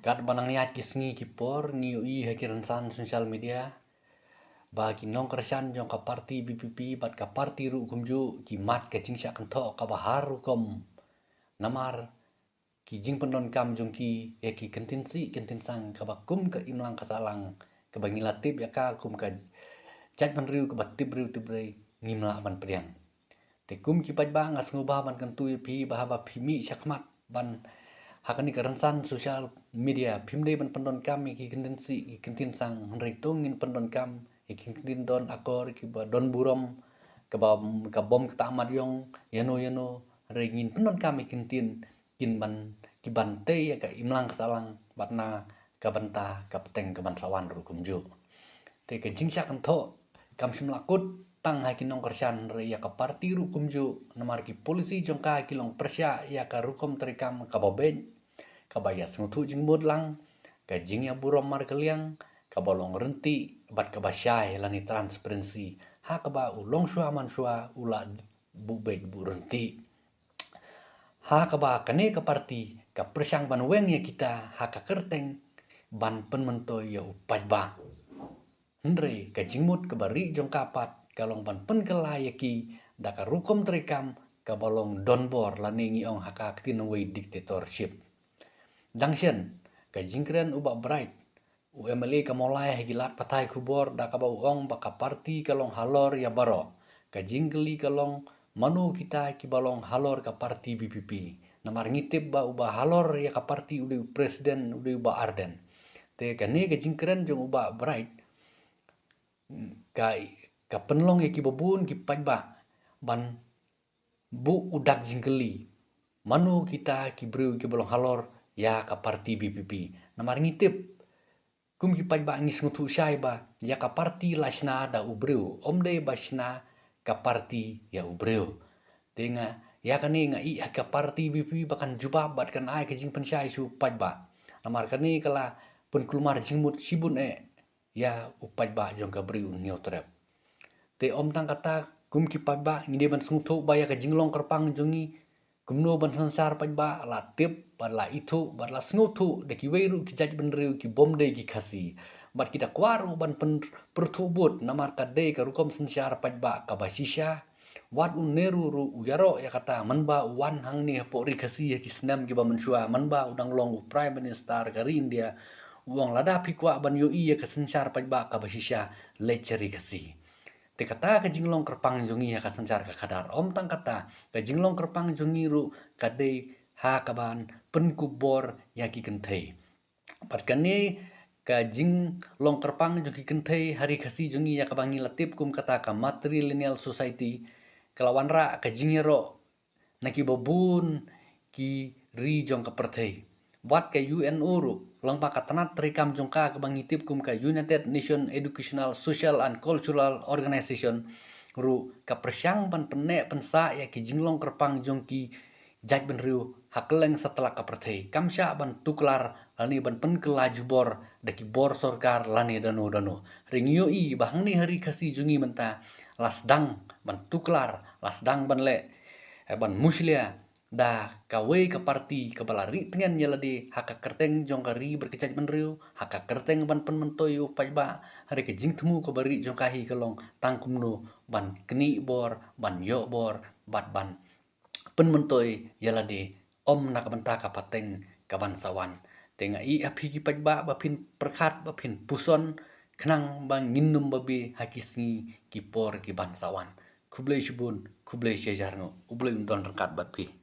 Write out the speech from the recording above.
Kat banang yat kisngi kipor ni ui hakiran san sosial media. Bagi nong kersan jong ka parti BPP bat ka parti ru kumju ki mat ka jing syak kanto ka bahar kom namar ki jing pendon kam jong ki ki kentin sang ka bakum ka imlang ka salang ka bangilatip ya ka kum ka chat ban riu ka batip riu tibrei ngimla ban priang. Te kum ki paj ba ngas ngubah ban kantu pi bahaba phimi syakmat ban hakani karansan sosial media phimdei ban pendon kam ki kentin sang henry tungin pendon kam kentin don akor ki ba don burom ka bom ka tamat yong yano regin pendon kam kentin kin ban ki bante ya ka imlang salang batna ka banta ka peteng ka ban sawan ru kumju. Te ka jingsyak antho kam simlakut tang hai kinong kersan re ya ka parti ru kumju namar ki polisi jongka kilong persya ya ka rukom terikam ka bobej ka bayas ngutu jing lang ka jing ya burom mar kaliang ka bolong renti bat ka basyai lani transparency ha ka ba ulong shua man shua ula bubej bu renti ha ka ba kane ka parti ka persyang ban weng ya kita ha ka kerteng ban penmentoy ya upaj ba Hendre ka jingmut ka bari jong kapat kalong ban pen kelayaki da ka rukom terikam ka bolong donbor lani ngiong haka tinaway dictatorship. Dangsyen ka jingkren uba bright UMLA ka molai hagilat patai kubor da ka bauong baka parti kalong halor ya baro ka jingkeli kalong manu kita ki balong halor ka parti BPP namar ngitip ba uba halor ya ka parti udah presiden udah uba arden te kane ka jingkren jong uba bright ka penlong ya ki babun ki pajba ban bu udak jingkeli manu kita ki breu ki balong halor ya ka parti BPP namar ngitip kum ki pajba ngis ngutu syai ba ya ka parti lasna da ubreu omde basna ka parti ya ubreu tenga ya kani nga i ka parti BPP bakan jubab bat kan ai ka jing pensyai su pajba namar kani kala penkulmar jingmut sibun ya upajba jong ka breu niotrep te om tang kata kum ki pajba ngide ban sungtu ba ya ka jinglong kerpang jongi kumno ban sansar pajba la tip ban la itu ban la sngutu de ki weiru ki jaj ban riu ki bomde ki khasi bat kita kwaru ban pen pertubut namar kade ka rukom sansar pajba ka basisha wat uneru ru uyaro ya kata manba wan hang ni po ri khasi ya ki snam ki ba menshua manba udang long prime minister kari India uang lada pikwa ban yo iya ka sansar pajba ka basisha leceri khasi te kata ka jinglong kerpang jongi ya ka sancar ka kadar om tang kata ka jinglong kerpang jongi ru kade ha kaban penkubor ya ki kenthei pat kani ka jinglong kerpang jongi kenthei hari khasi jongi ya ka bangi latip kum kata ka matrilineal society kelawan ra ka jingero naki babun ki ri jong ka perthei wat ka UNO ru lang pa katanat terikam jongka ka bangitip kum ka United Nation Educational Social and Cultural Organization ru ka persyang ban penne pensa ya ki jinglong kerpang jongki jaj ban riu hakeleng setelah ka perthei kamsya ban tuklar lani ban pen kelajubor daki bor sorkar lani dano ringyo i bahang ni hari kasi jungi menta lasdang ban tuklar lasdang ban le ban muslia da kawe ka parti ka balari tengen nyalade haka kerteng jong kari berkecaj menriu haka kerteng ban pen mentoyu pajba hari ke jing temu ka bari jong kahi kalong tangkumno ban keni bor ban yo bor bat ban pen mentoy yalade om nak benta ka pateng ka ban sawan tenga i api ki pajba bapin perkhat bapin puson khnang bang nginnum babi hakisni ki por ki ban sawan kublai shibun kublai shejarngo ublai undon rangkat bat pi